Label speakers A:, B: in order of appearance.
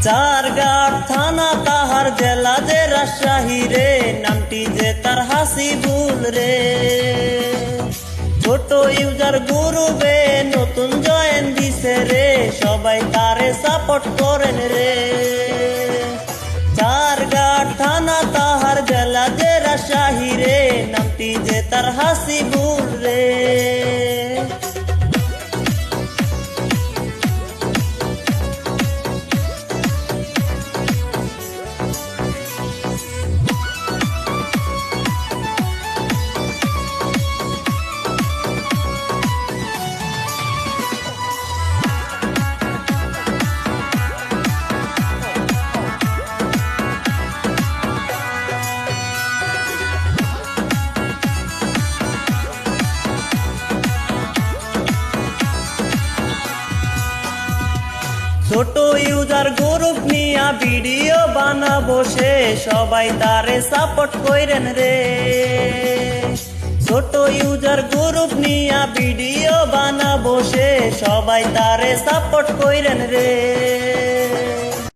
A: চারঘাট থানা তাহার জেলা যে রাজশাহী রে, নামটি যে তার হাসিবুল রে। ছোট ইউজার গ্রুপে নতুন জয়েন দিছে রে, সবাই তারে সাপোর্ট করেন রে। চারঘাট থানা তাহার জেলা যে রাজশাহী রে, নামটি যে তার হাসিবুল রে। ছোট ইউজার গ্রুপ নিয়া ভিডিও বানাবো সে, সবাই তারে সাপোর্ট কইরেন রে। ছোট ইউজার গ্রুপ নিয়া ভিডিও বানাবো সে, সবাই তারে সাপোর্ট কইরেন রে।